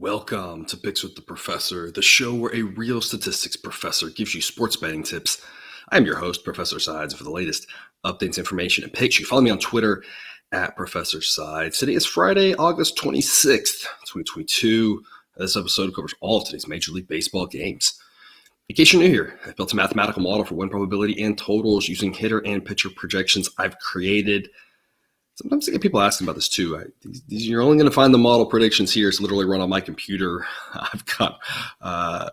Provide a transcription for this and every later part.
Welcome to Picks with the Professor, the show where a real statistics professor gives you sports betting tips. I'm your host, Professor Sides. For the latest updates, information, and picks, you follow me on Twitter at Professor Sides. Today is Friday, August 26th, 2022. This episode covers all of today's Major League Baseball games. In case you're new here, I've built a mathematical model for win probability and totals using hitter and pitcher projections I've created. Sometimes I get people asking about this too. You're only going to find the model predictions here. It's literally run on my computer. I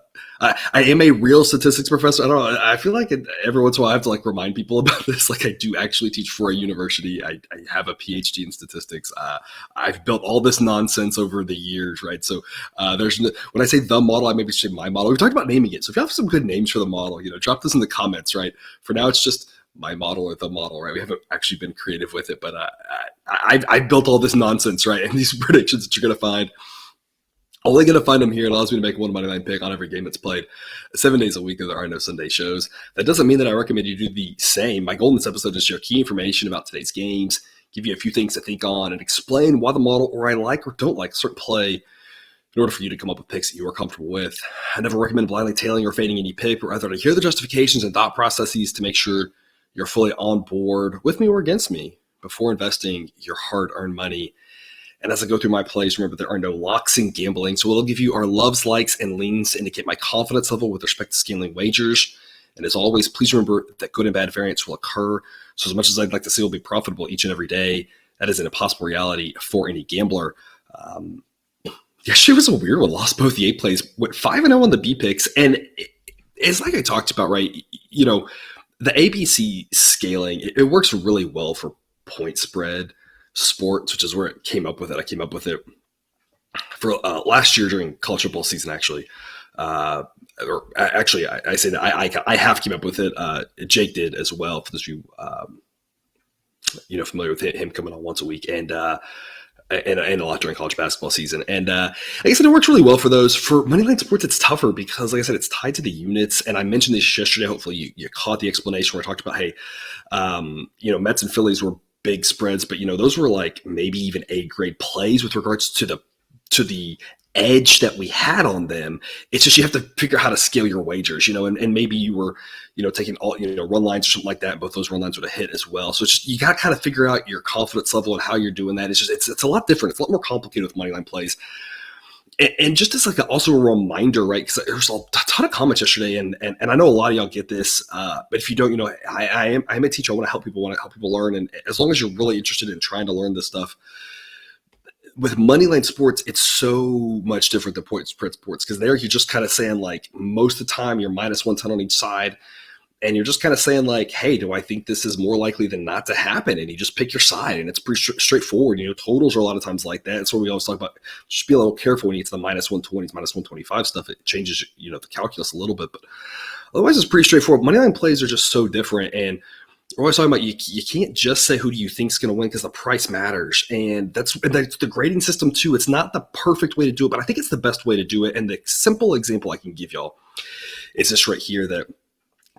am a real statistics professor. I don't know. I feel like every once in a while I have to remind people about this. I do actually teach for a university. I have a PhD in statistics. I've built all this nonsense over the years, right? So when I say the model, I maybe say my model. We talked about naming it. So if you have some good names for the model, drop this in the comments, right? For now, it's just my model or the model, right? We haven't actually been creative with it, but I built all this nonsense, right? And these predictions that you're going to find, only going to find them here. It allows me to make one money line pick on every game that's played 7 days a week. There are no Sunday shows. That doesn't mean that I recommend you do the same. My goal in this episode is to share key information about today's games, give you a few things to think on, and explain why the model or I like or don't like a certain play in order for you to come up with picks that you are comfortable with. I never recommend blindly tailing or fading any pick, but rather to hear the justifications and thought processes to make sure you're fully on board with me or against me before investing your hard-earned money. And as I go through my plays, remember there are no locks in gambling, so it'll give you our loves, likes, and leans to indicate my confidence level with respect to scaling wagers. And as always, please remember that good and bad variance will occur. So as much as I'd like to see it will be profitable each and every day, that is an impossible reality for any gambler. Yesterday was a weird one. Lost both the A plays, went 5-0 on the B picks, and it's like I talked about, right? The ABC scaling, it works really well for point spread sports, which is where it came up with it. I came up with it for last year during college football season, actually. I say that I have came up with it. Jake did as well, for those of you, familiar with him coming on once a week. And a lot during college basketball season. And like I said, it works really well for those. For Moneyline Sports, it's tougher because, like I said, it's tied to the units. And I mentioned this yesterday. Hopefully you caught the explanation where I talked about, hey, Mets and Phillies were big spreads, but, those were maybe even A-grade plays with regards to the edge that we had on them. It's just you have to figure out how to scale your wagers, and maybe you were, taking all, run lines or something like that. Both those run lines would have hit as well. So it's just, you got to kind of figure out your confidence level and how you're doing that. It's just, it's a lot different. It's a lot more complicated with moneyline plays. And just as also a reminder, right? Because there was a ton of comments yesterday, and I know a lot of y'all get this, but if you don't, I'm a teacher. I want to help people learn. And as long as you're really interested in trying to learn this stuff, with Moneyline Sports, it's so much different than point spread sports, because there you're just kind of saying most of the time you're minus 110 on each side, and you're just kind of saying hey, do I think this is more likely than not to happen? And you just pick your side, and it's pretty straightforward. Totals are a lot of times like that. That's what we always talk about. Just be a little careful when you get to the minus 120s, minus 125 stuff. It changes the calculus a little bit, but otherwise it's pretty straightforward. Moneyline plays are just so different, and we're always talking about you can't just say who do you think is going to win, because the price matters. And that's the grading system too. It's not the perfect way to do it, but I think it's the best way to do it. And the simple example I can give y'all is this right here, that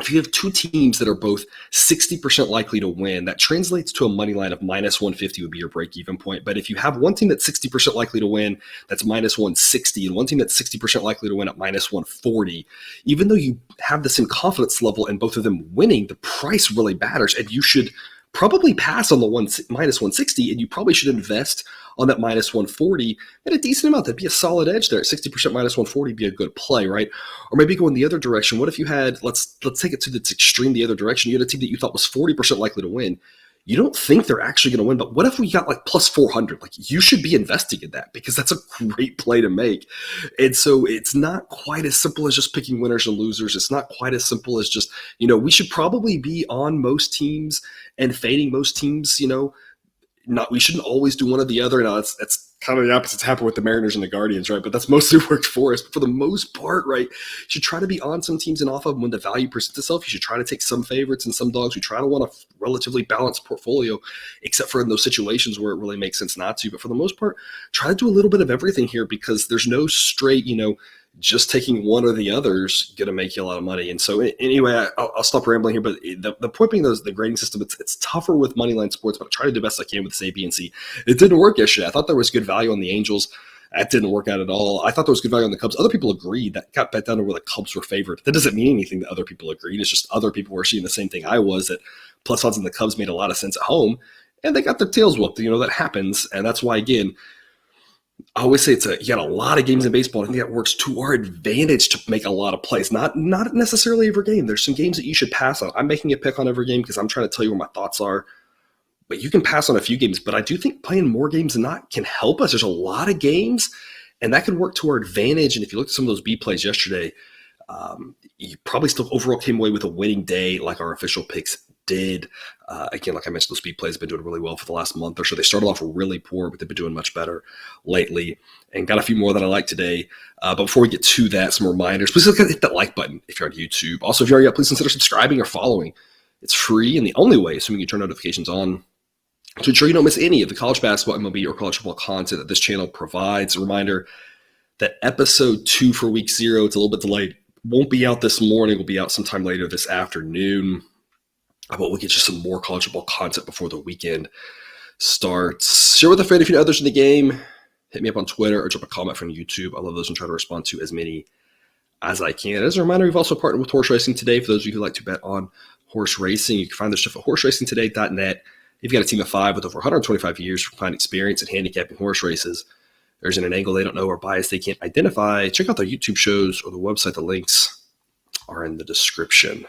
if you have two teams that are both 60% likely to win, that translates to a money line of minus 150 would be your break-even point. But if you have one team that's 60% likely to win, that's minus 160, and one team that's 60% likely to win at minus 140, even though you have the same confidence level in both of them winning, the price really matters, and you should probably pass on the minus 160, and you probably should invest on that minus 140 at a decent amount. That'd be a solid edge there. 60% minus 140 be a good play, right? Or maybe go in the other direction. What if you had, let's take it to the extreme, the other direction. You had a team that you thought was 40% likely to win. You don't think they're actually going to win, but what if we got plus 400? You should be investing in that, because that's a great play to make. And so it's not quite as simple as just picking winners and losers. It's not quite as simple as just, we should probably be on most teams and fading most teams, we shouldn't always do one or the other. Now that's kind of the opposite's happened with the Mariners and the Guardians, right? But that's mostly worked for us. But for the most part, right, you should try to be on some teams and off of them when the value presents itself. You should try to take some favorites and some dogs. We try to want a relatively balanced portfolio, except for in those situations where it really makes sense not to. But for the most part, try to do a little bit of everything here, because there's no straight, just taking one or the other is going to make you a lot of money. And so anyway, I'll stop rambling here, but the point being, the grading system, it's tougher with Moneyline Sports, but I try to do the best I can with this A, B, and C. It didn't work yesterday. I thought there was good value on the Angels. That didn't work out at all. I thought there was good value on the Cubs. Other people agreed. That got bet down to where the Cubs were favored. That doesn't mean anything that other people agreed. It's just other people were seeing the same thing I was, that plus odds on the Cubs made a lot of sense at home, and they got their tails whooped. That happens, and that's why, again, I always say you got a lot of games in baseball. I think that works to our advantage to make a lot of plays. Not necessarily every game. There's some games that you should pass on. I'm making a pick on every game because I'm trying to tell you where my thoughts are. But you can pass on a few games. But I do think playing more games than not can help us. There's a lot of games, and that can work to our advantage. And if you look at some of those B plays yesterday, you probably still overall came away with a winning day like our official picks did. Again, like I mentioned, those speed plays have been doing really well for the last month or so. They started off really poor, but they've been doing much better lately, and got a few more that I like today. But before we get to that, some reminders. Please hit that like button if you're on YouTube. Also, if you're already up, please consider subscribing or following. It's free, and the only way, assuming you turn notifications on, to ensure you don't miss any of the college basketball, MLB, or college football content that this channel provides. A reminder that episode 2 for week 0, it's a little bit delayed, won't be out this morning. Will be out sometime later this afternoon. But we'll get you some more college football content before the weekend starts. Share with a friend if you know others in the game. Hit me up on Twitter or drop a comment from YouTube. I love those and try to respond to as many as I can. As a reminder, we've also partnered with Horse Racing Today. For those of you who like to bet on horse racing, you can find their stuff at horseracingtoday.net. You've got a team of 5 with over 125 years of fine experience in handicapping horse races. There's an angle they don't know or bias they can't identify. Check out their YouTube shows or the website. The links are in the description.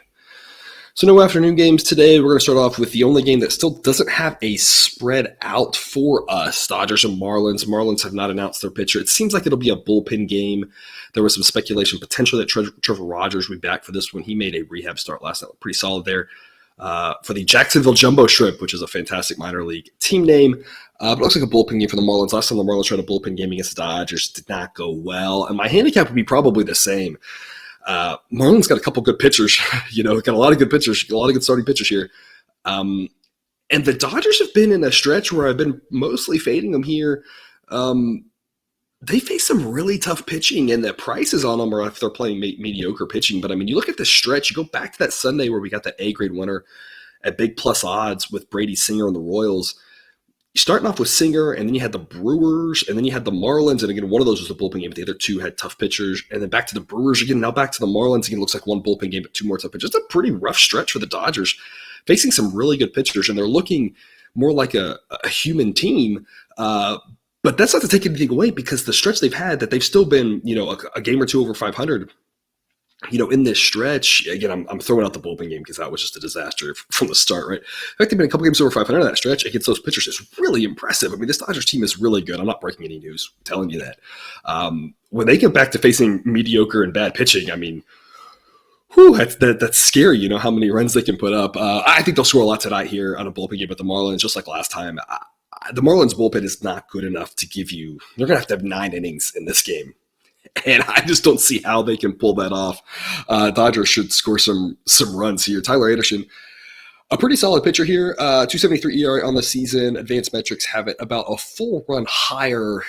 So no afternoon games today. We're going to start off with the only game that still doesn't have a spread out for us. Dodgers and Marlins. Marlins have not announced their pitcher. It seems like it'll be a bullpen game. There was some speculation potentially that Trevor Rogers would be back for this one. He made a rehab start last night. Pretty solid there for the Jacksonville Jumbo Shrimp, which is a fantastic minor league team name. But it looks like a bullpen game for the Marlins. Last time the Marlins tried a bullpen game against the Dodgers, did not go well. And my handicap would be probably the same. Marlins got a couple good pitchers, got a lot of good pitchers, a lot of good starting pitchers here. And the Dodgers have been in a stretch where I've been mostly fading them here. They face some really tough pitching, and the prices on them are if they're playing mediocre pitching. But, you look at the stretch, you go back to that Sunday where we got that A-grade winner at big plus odds with Brady Singer and the Royals. You're starting off with Singer, and then you had the Brewers, and then you had the Marlins. And again, one of those was the bullpen game, but the other 2 had tough pitchers. And then back to the Brewers again, now back to the Marlins. Again, looks like one bullpen game, but 2 more tough pitchers. It's a pretty rough stretch for the Dodgers, facing some really good pitchers, and they're looking more like a human team. But that's not to take anything away, because the stretch they've had, that they've still been, a game or 2 over 500. In this stretch, again, I'm throwing out the bullpen game because that was just a disaster from the start, right? In fact, they've been a couple games over 500 in that stretch against those pitchers. Is really impressive. This Dodgers team is really good. I'm not breaking any news telling you that. When they get back to facing mediocre and bad pitching, that's scary, how many runs they can put up. I think they'll score a lot tonight here on a bullpen game with the Marlins, just like last time. The Marlins bullpen is not good enough to give you – they're going to have 9 innings in this game. And I just don't see how they can pull that off. Dodgers should score some runs here. Tyler Anderson, a pretty solid pitcher here. 2.73 ERA on the season. Advanced metrics have it about a full run higher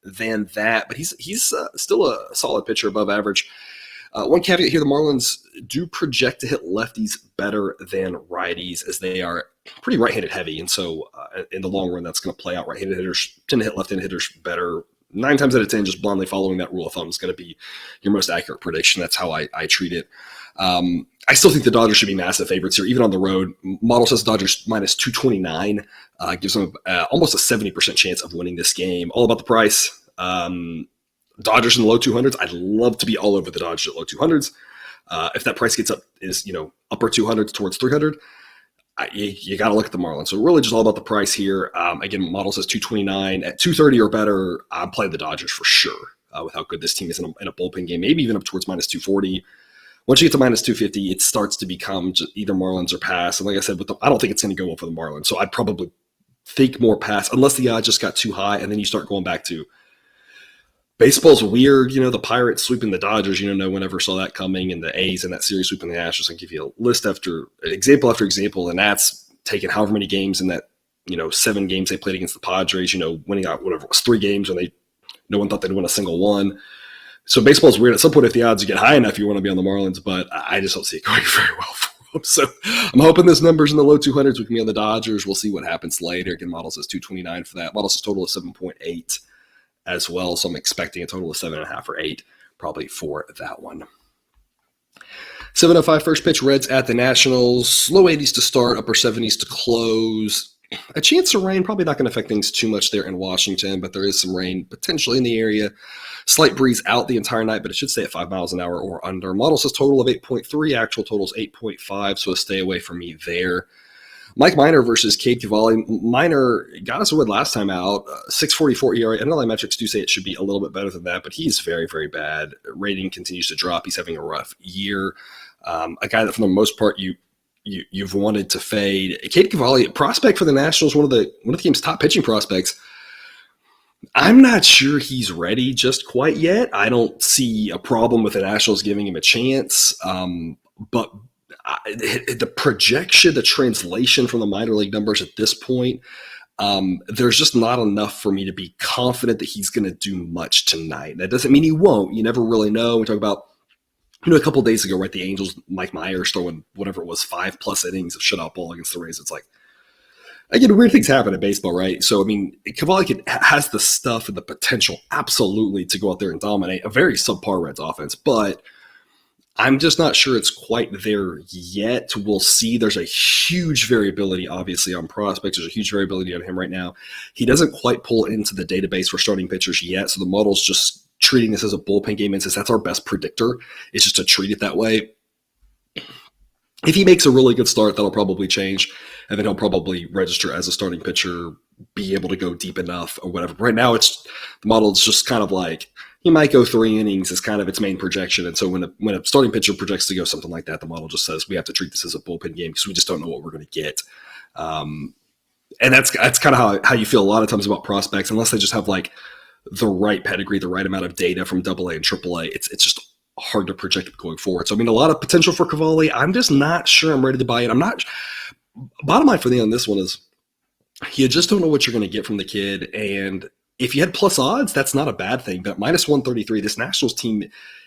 than that. But he's still a solid pitcher, above average. One caveat here, the Marlins do project to hit lefties better than righties, as they are pretty right-handed heavy. And so in the long run, that's going to play out. Right-handed hitters tend to hit left-handed hitters better. 9 times out of 10, just blindly following that rule of thumb is going to be your most accurate prediction. That's how I treat it. I still think the Dodgers should be massive favorites here, even on the road. Model says the Dodgers minus 229, gives them almost a 70% chance of winning this game. All about the price. Dodgers in the low 200s. I'd love to be all over the Dodgers at low 200s. If that price gets up, upper 200s towards 300, you got to look at the Marlins. So really just all about the price here. Again, model says 229 at 230 or better. I'm playing the Dodgers for sure with how good this team is in a bullpen game, maybe even up towards minus 240. Once you get to minus 250, it starts to become just either Marlins or pass. And like I said, I don't think it's going to go well for the Marlins. So I'd probably think more pass unless the odds just got too high. And then you start going back to baseball's weird, the Pirates sweeping the Dodgers, no one ever saw that coming, and the A's in that series sweeping the Astros. I give you a list after example, and that's taken however many games in that, 7 games they played against the Padres, winning out whatever it was 3 games when no one thought they'd win a single one. So baseball's weird. At some point, if the odds get high enough, you want to be on the Marlins, but I just don't see it going very well for them. So I'm hoping this number's in the low 200s. We can be on the Dodgers. We'll see what happens later. Again, model says 229 for that. Model says total is 7.8. as well. So I'm expecting a total of 7.5 or 8 probably for that one. 7:05 first pitch, Reds at the Nationals. Low 80s to start, upper 70s to close. A chance of rain, probably not going to affect things too much there in Washington, but there is some rain potentially in the area. Slight breeze out the entire night, but it should stay at 5 miles an hour or under. Model says total of 8.3, actual total is 8.5, so a stay away from me there. Mike Minor versus Cade Cavalli. Minor got us a win last time out, 6.44 ERA. MLB metrics do say it should be a little bit better than that, but he's very, very bad. Rating continues to drop. He's having a rough year. A guy that, for the most part, you've wanted to fade. Cade Cavalli, prospect for the Nationals, one of the game's top pitching prospects. I'm not sure he's ready just quite yet. I don't see a problem with the Nationals giving him a chance, but the projection, the translation from the minor league numbers at this point, there's just not enough for me to be confident that he's going to do much tonight. That doesn't mean he won't. You never really know. We talk about, a couple of days ago, right? The Angels, Mike Myers throwing whatever it was, 5+ innings of shutout ball against the Rays. It's like, again, weird things happen in baseball, right? So, Cavalli has the stuff and the potential, absolutely, to go out there and dominate a very subpar Reds offense, but I'm just not sure it's quite there yet. We'll see. There's a huge variability, obviously, on prospects. There's a huge variability on him right now. He doesn't quite pull into the database for starting pitchers yet, so the model's just treating this as a bullpen game and says that's our best predictor, is just to treat it that way. If he makes a really good start, that'll probably change, and then he'll probably register as a starting pitcher, be able to go deep enough or whatever. Right now, the model is just kind of like he might go 3 innings as kind of its main projection, and so when a starting pitcher projects to go something like that, the model just says we have to treat this as a bullpen game because we just don't know what we're going to get. And that's kind of how you feel a lot of times about prospects, unless they just have like the right pedigree, the right amount of data from AA and AAA. It's just hard to project going forward. So, a lot of potential for Cavalli. I'm just not sure I'm ready to buy it. Bottom line for me on this one is you just don't know what you're going to get from the kid. And if you had plus odds, that's not a bad thing. But minus 133, this Nationals team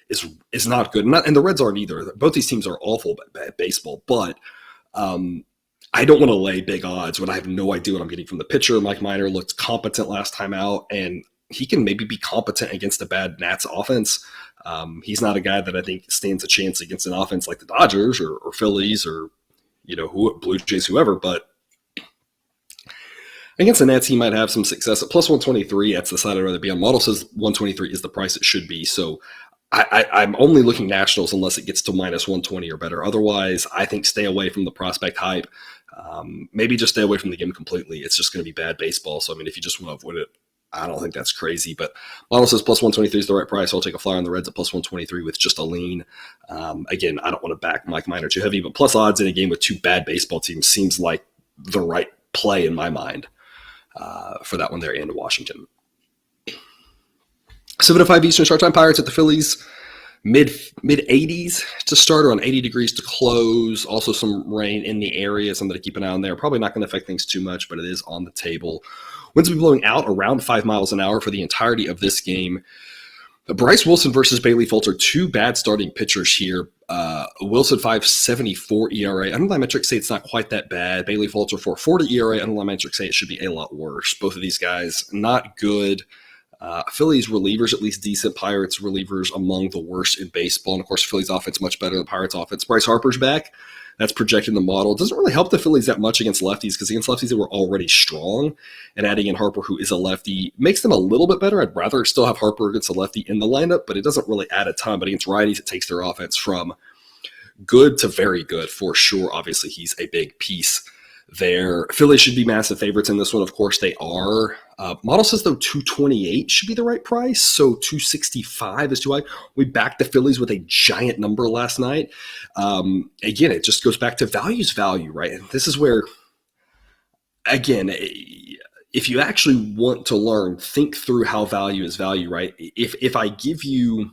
is not good. And the Reds aren't either. Both these teams are awful at baseball. But I don't want to lay big odds when I have no idea what I'm getting from the pitcher. Mike Minor looked competent last time out, and he can maybe be competent against a bad Nats offense. He's not a guy that I think stands a chance against an offense like the Dodgers or Phillies or Blue Jays, whoever. But against the Nats, he might have some success. At plus 123, that's the side I'd rather be on. Model says 123 is the price it should be. So I'm only looking Nationals unless it gets to minus 120 or better. Otherwise, I think stay away from the prospect hype. Maybe just stay away from the game completely. It's just going to be bad baseball. So, if you just want to avoid it, I don't think that's crazy. But model says plus 123 is the right price. I'll take a flyer on the Reds at plus 123 with just a lean. Again, I don't want to back Mike Minor too heavy, but plus odds in a game with 2 bad baseball teams seems like the right play in my mind for that one there in Washington. 7:05 Eastern start time. Pirates at the Phillies. Mid 80s to start, around 80 degrees to close. Also some rain in the area, something to keep an eye on there. Probably not going to affect things too much, but it is on the table. Winds will be blowing out around 5 miles an hour for the entirety of this game. Bryce Wilson versus Bailey Falter, 2 bad starting pitchers here. Wilson 5.74 ERA. Underlying metrics say it's not quite that bad. Bailey Falter 4.40 ERA. Underlying metrics say it should be a lot worse. Both of these guys not good. Phillies relievers, at least decent. Pirates relievers among the worst in baseball. And of course, Phillies offense much better than Pirates offense. Bryce Harper's back. That's projecting the model. It doesn't really help the Phillies that much against lefties because against lefties they were already strong. And adding in Harper, who is a lefty, makes them a little bit better. I'd rather still have Harper against a lefty in the lineup, but it doesn't really add a ton. But against righties, it takes their offense from good to very good for sure. Obviously, he's a big piece there. Phillies should be massive favorites in this one. Of course, they are. Model says, though, 228 should be the right price, so 265 is too high. We backed the Phillies with a giant number last night. Again, it just goes back to value's value, right? And this is where, again, if you actually want to learn, think through how value is value, right? If I give you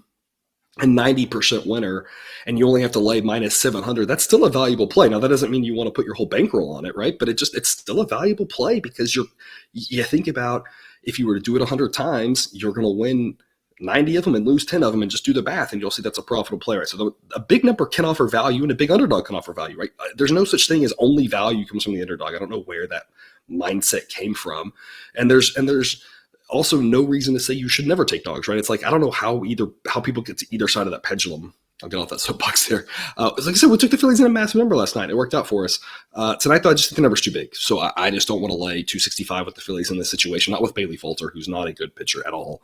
a 90% winner and you only have to lay minus 700, that's still a valuable play. Now, that doesn't mean you want to put your whole bankroll on it, right? But it's still a valuable play because you think about if you were to do it 100 times, you're going to win 90 of them and lose 10 of them and just do the math and you'll see that's a profitable play, right? So a big number can offer value and a big underdog can offer value, right? There's no such thing as only value comes from the underdog. I don't know where that mindset came from. And there's also no reason to say you should never take dogs, right? It's like, I don't know how people get to either side of that pendulum. I'll get off that soapbox there. Like I said, we took the Phillies in a massive number last night. It worked out for us. Tonight, though, I just think the number's too big. So I just don't want to lay 265 with the Phillies in this situation, not with Bailey Falter, who's not a good pitcher at all.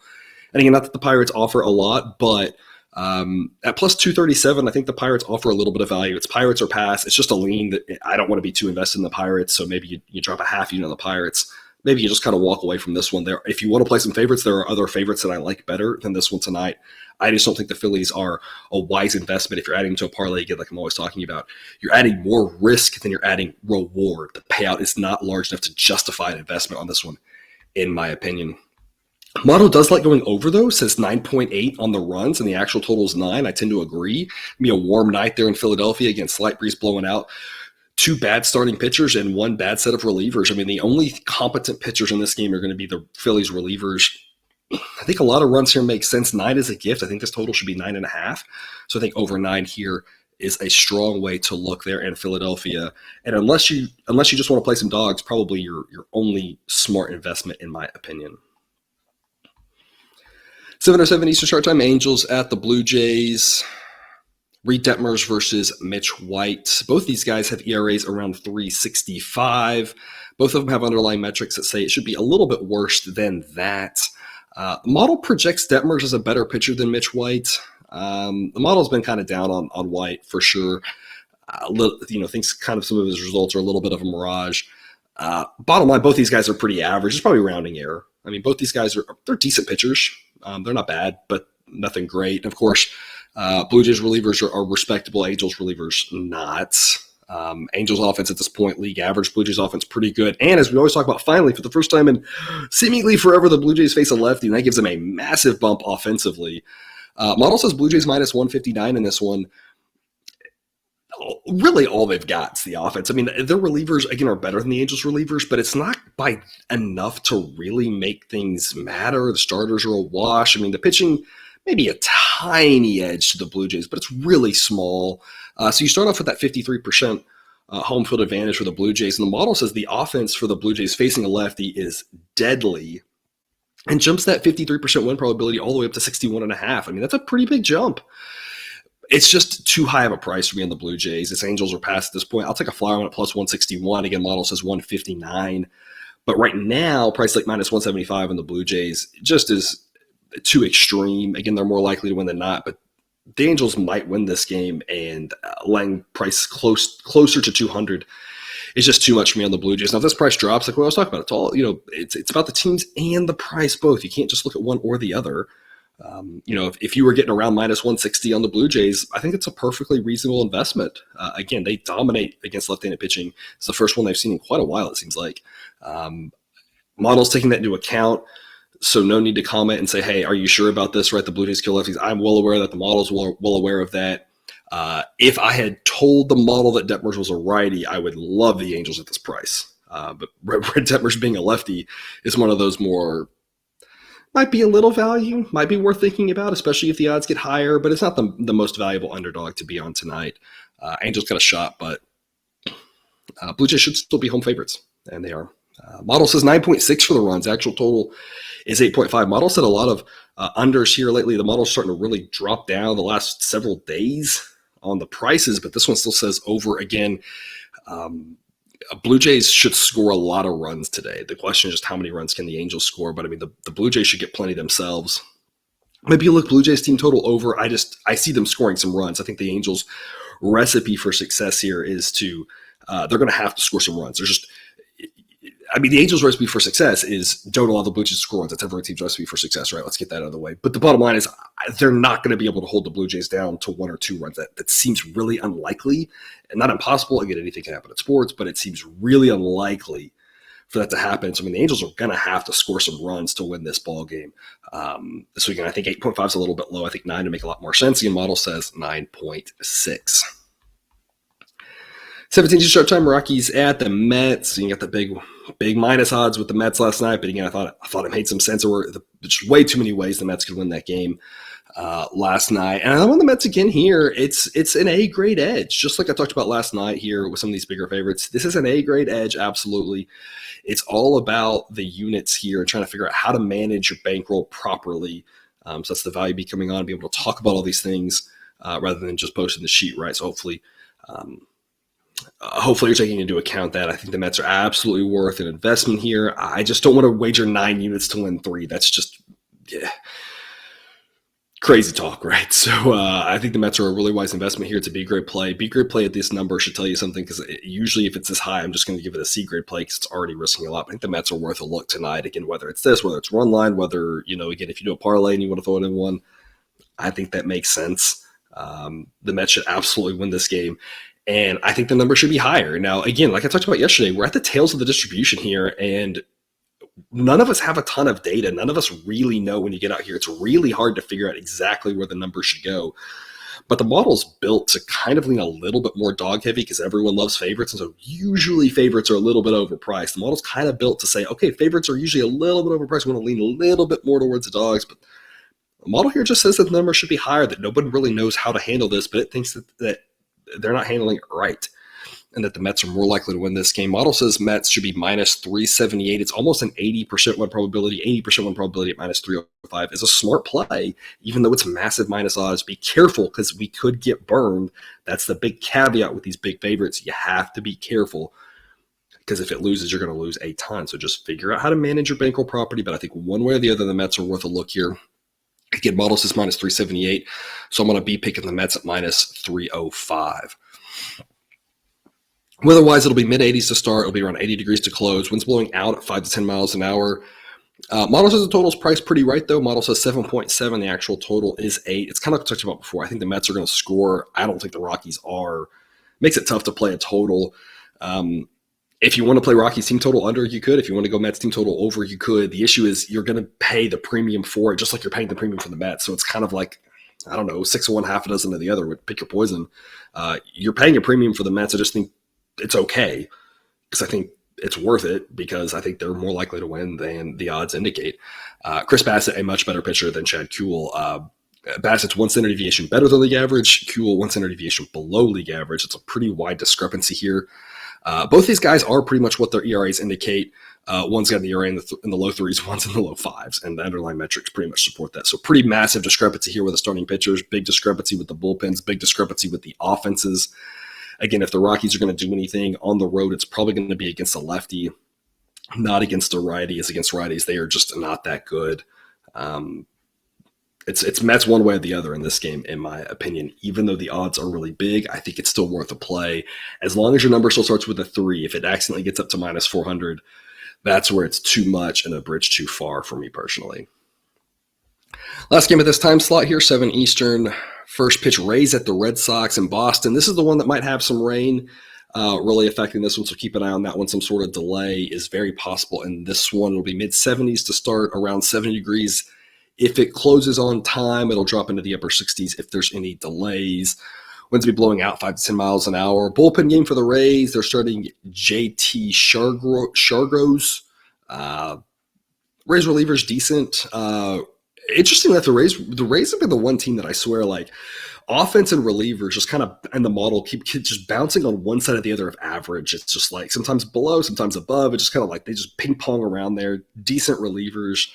And again, not that the Pirates offer a lot, but at plus 237, I think the Pirates offer a little bit of value. It's Pirates or pass. It's just a lean that I don't want to be too invested in the Pirates. So maybe you drop a half unit on the Pirates. Maybe you just kind of walk away from this one. There, if you want to play some favorites, there are other favorites that I like better than this one tonight. I just don't think the Phillies are a wise investment. If you're adding to a parlay, again, like I'm always talking about, you're adding more risk than you're adding reward. The payout is not large enough to justify an investment on this one, in my opinion. Model does like going over, though. Says 9.8 on the runs, and the actual total is 9. I tend to agree. It'll be a warm night there in Philadelphia against slight breeze blowing out. 2 bad starting pitchers and 1 bad set of relievers. I mean, the only competent pitchers in this game are going to be the Phillies relievers. I think a lot of runs here make sense. 9 is a gift. I think this total should be 9.5. So I think over 9 here is a strong way to look there in Philadelphia. And unless you just want to play some dogs, probably your only smart investment, in my opinion. 7:07 Eastern Start Time. Angels at the Blue Jays. Reed Detmers versus Mitch White. Both these guys have ERAs around 3.65. Both of them have underlying metrics that say it should be a little bit worse than that. The model projects Detmers as a better pitcher than Mitch White. The model's been kind of down on White for sure. Thinks kind of some of his results are a little bit of a mirage. Bottom line, both these guys are pretty average. It's probably rounding error. I mean, both these guys they're decent pitchers. They're not bad, but nothing great. And of course, Blue Jays relievers are respectable. Angels relievers not. Angels offense at this point, league average. Blue Jays offense pretty good. And as we always talk about, finally, for the first time in seemingly forever, the Blue Jays face a lefty, and that gives them a massive bump offensively. Model says Blue Jays minus 159 in this one. Really all they've got is the offense. I mean, their relievers, again, are better than the Angels relievers, but it's not by enough to really make things matter. The starters are a wash. I mean, the pitching, maybe a tiny edge to the Blue Jays, but it's really small. So you start off with that 53% home field advantage for the Blue Jays, and the model says the offense for the Blue Jays facing a lefty is deadly and jumps that 53% win probability all the way up to 61.5. I mean, that's a pretty big jump. It's just too high of a price for me on the Blue Jays. It's Angels or pass at this point. I'll take a flyer on it plus 161. Again, model says 159. But right now, price like minus 175 on the Blue Jays just is too extreme. Again, they're more likely to win than not. But the Angels might win this game, and laying price closer to 200 is just too much for me on the Blue Jays. Now, if this price drops, like what I was talking about, it's all, it's about the teams and the price both. You can't just look at one or the other. If you were getting around minus 160 on the Blue Jays, I think it's a perfectly reasonable investment. Again, they dominate against left-handed pitching. It's the first one they've seen in quite a while, it seems like. Models taking that into account, so no need to comment and say, hey, are you sure about this, right? The Blue Jays kill lefties. I'm well aware that the model's well aware of that. If I had told the model that Detmers was a righty, I would love the Angels at this price. But Red Detmers being a lefty is one of those more – might be a little value, might be worth thinking about, especially if the odds get higher, but it's not the most valuable underdog to be on tonight. Angels got a shot, but Blue Jays should still be home favorites, and they are. Model says 9.6 for the runs. Actual total is 8.5. Model said a lot of unders here lately. The model's starting to really drop down the last several days on the prices, but this one still says over again. Blue Jays should score a lot of runs today. The question is just how many runs can the Angels score? But I mean, the Blue Jays should get plenty themselves. Maybe you look Blue Jays team total over. I see them scoring some runs. I think the Angels' recipe for success here is they're going to have to score some runs. The Angels' recipe for success is don't allow the Blue Jays to score runs. That's every team's recipe for success, right? Let's get that out of the way. But the bottom line is they're not going to be able to hold the Blue Jays down to 1 or 2 runs. That seems really unlikely and not impossible. Again, anything can happen in sports, but it seems really unlikely for that to happen. So, the Angels are going to have to score some runs to win this ball game. So, again, I think 8.5 is a little bit low. I think 9 would make a lot more sense. Again, model says 9.6. 17 start time, Rockies at the Mets. You got the big minus odds with the Mets last night, but again, I thought it made some sense. There were just way too many ways the Mets could win that game. last night. And I won the Mets again here. It's an A grade edge, just like I talked about last night here with some of these bigger favorites. This is an A grade edge, absolutely. It's all about the units here and trying to figure out how to manage your bankroll properly. So that's the value be coming on, be able to talk about all these things rather than just posting the sheet, right? So hopefully you're taking into account that. I think the Mets are absolutely worth an investment here. I just don't want to wager 9 units to win 3. That's just crazy talk, right? So I think the Mets are a really wise investment here. It's a B grade play. B grade play at this number should tell you something, because usually if it's this high, I'm just going to give it a C grade play because it's already risking a lot. I think the Mets are worth a look tonight. Again, whether it's this, whether it's run line, whether, again, if you do a parlay and you want to throw it in one, I think that makes sense. The Mets should absolutely win this game. And I think the number should be higher. Now, again, like I talked about yesterday, we're at the tails of the distribution here, and none of us have a ton of data. None of us really know when you get out here. It's really hard to figure out exactly where the number should go. But the model's built to kind of lean a little bit more dog heavy because everyone loves favorites. And so usually favorites are a little bit overpriced. The model's kind of built to say, okay, favorites are usually a little bit overpriced. We want to lean a little bit more towards the dogs. But the model here just says that the number should be higher, that nobody really knows how to handle this, but it thinks that they're not handling it right, and that the Mets are more likely to win this game. Model says Mets should be minus 378. It's almost an 80% win probability. 80% win probability at minus 305 is a smart play, even though it's massive minus odds. Be careful because we could get burned. That's the big caveat with these big favorites. You have to be careful because if it loses, you're going to lose a ton. So just figure out how to manage your bankroll property. But I think one way or the other, the Mets are worth a look here. Again, model says minus 378, so I'm going to be picking the Mets at minus 305. Weather-wise, it'll be mid-80s to start. It'll be around 80 degrees to close. Winds blowing out at 5 to 10 miles an hour. Model says the total's priced pretty right, though. Model says 7.7. The actual total is 8. It's kind of like I talked about before. I think the Mets are going to score. I don't think the Rockies are. Makes it tough to play a total. If you want to play Rockies team total under, you could. If you want to go Mets team total over, you could. The issue is you're going to pay the premium for it, just like you're paying the premium for the Mets. So it's kind of like, I don't know, 6 of one, half a dozen of the other. Pick your poison. You're paying a premium for the Mets. I just think it's okay because I think it's worth it because I think they're more likely to win than the odds indicate. Chris Bassett, a much better pitcher than Chad Kuhl. Bassett's 1 standard deviation better than league average. Kuhl 1 standard deviation below league average. It's a pretty wide discrepancy here. Both these guys are pretty much what their ERAs indicate. One's got an ERA in the low 3s, one's in the low 5s, and the underlying metrics pretty much support that. So pretty massive discrepancy here with the starting pitchers, big discrepancy with the bullpens, big discrepancy with the offenses. Again, if the Rockies are going to do anything on the road, it's probably going to be against a lefty, not against a righty. As against righties, they are just not that good. It's Mets one way or the other in this game, in my opinion. Even though the odds are really big, I think it's still worth a play. As long as your number still starts with a 3, if it accidentally gets up to minus 400, that's where it's too much and a bridge too far for me personally. Last game at this time slot here, 7 Eastern. First pitch, Rays at the Red Sox in Boston. This is the one that might have some rain really affecting this one, so keep an eye on that one. Some sort of delay is very possible, and this one will be mid-70s to start, around 70 degrees. If it closes on time, it'll drop into the upper 60s if there's any delays. Winds will be blowing out 5 to 10 miles an hour. Bullpen game for the Rays. They're starting JT Shargos. Rays relievers decent. Interesting that the Rays have been the one team that I swear, like, offense and relievers just kind of in the model keep just bouncing on one side or the other of average. It's just like sometimes below, sometimes above. It's just kind of like they just ping pong around there. Decent relievers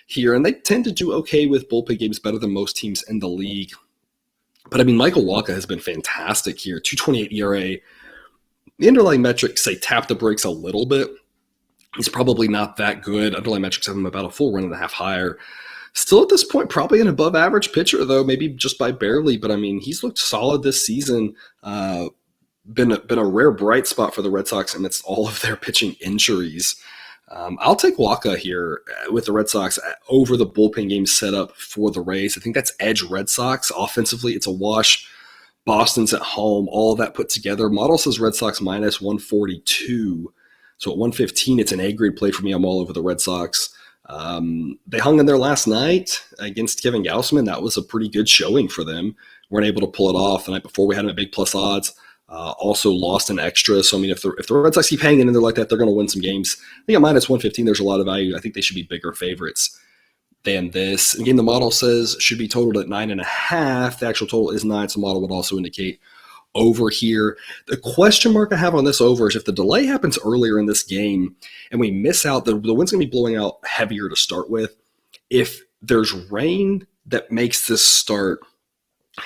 here, and they tend to do okay with bullpen games, better than most teams in the league. But I mean, Michael Wacha has been fantastic here, 2.28 ERA. The underlying metrics say tap the brakes a little bit. He's probably not that good. Underlying metrics have him about a full run and a half higher. Still at this point, probably an above average pitcher, though, maybe just by barely. But I mean, he's looked solid this season. Been a rare bright spot for the Red Sox amidst all of their pitching injuries. I'll take Wacha here with the Red Sox over the bullpen game setup for the Rays. I think that's edge Red Sox. Offensively, it's a wash. Boston's at home. All of that put together. Model says Red Sox minus 142. So at 115, it's an A-grade play for me. I'm all over the Red Sox. They hung in there last night against Kevin Gausman. That was a pretty good showing for them. Weren't able to pull it off. The night before, we had them at big plus odds. Also lost an extra. So, I mean, if the Red Sox keep hanging in there like that, they're going to win some games. I think at minus 115, there's a lot of value. I think they should be bigger favorites than this. Again, the model says should be totaled at 9.5. The actual total is 9, so the model would also indicate over here. The question mark I have on this over is if the delay happens earlier in this game and we miss out, the wind's going to be blowing out heavier to start with. If there's rain that makes this start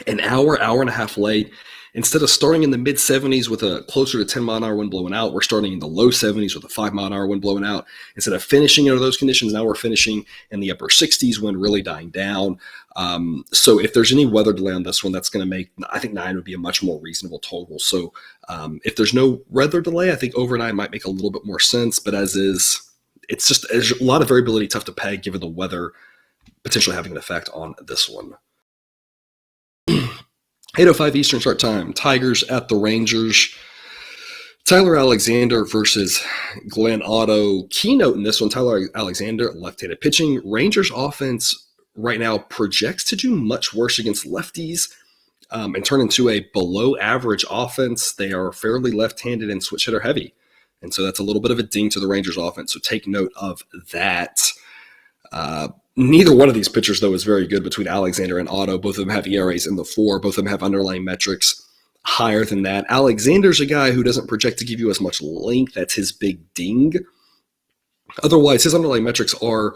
an hour and a half late, instead of starting in the mid 70s with a closer to 10 mile an hour wind blowing out, we're starting in the low 70s with a 5 mile an hour wind blowing out. Instead of finishing under those conditions, now we're finishing in the upper 60s, wind really dying down. So if there's any weather delay on this one, that's going to make, I think 9 would be a much more reasonable total. So if there's no weather delay, I think over 9 might make a little bit more sense. But as is, it's just there's a lot of variability, tough to peg given the weather potentially having an effect on this one. 8:05 Eastern start time. Tigers at the Rangers. Tyler Alexander versus Glenn Otto. Keynote in this one, Tyler Alexander, left-handed pitching. Rangers offense right now projects to do much worse against lefties and turn into a below-average offense. They are fairly left-handed and switch hitter heavy. And so that's a little bit of a ding to the Rangers offense. So take note of that. Neither one of these pitchers, though, is very good between Alexander and Otto. Both of them have ERAs in the 4. Both of them have underlying metrics higher than that. Alexander's a guy who doesn't project to give you as much length. That's his big ding. Otherwise, his underlying metrics are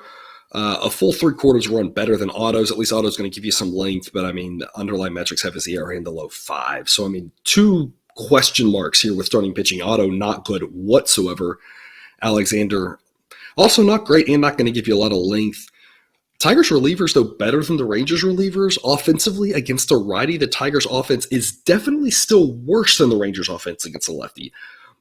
a full 3/4 run better than Otto's. At least Otto's going to give you some length, but, I mean, the underlying metrics have his ERA in the low 5. So, I mean, 2 question marks here with starting pitching. Otto, not good whatsoever. Alexander, also not great and not going to give you a lot of length. Tigers relievers, though, better than the Rangers relievers. Offensively, against a righty, the Tigers offense is definitely still worse than the Rangers offense against a lefty.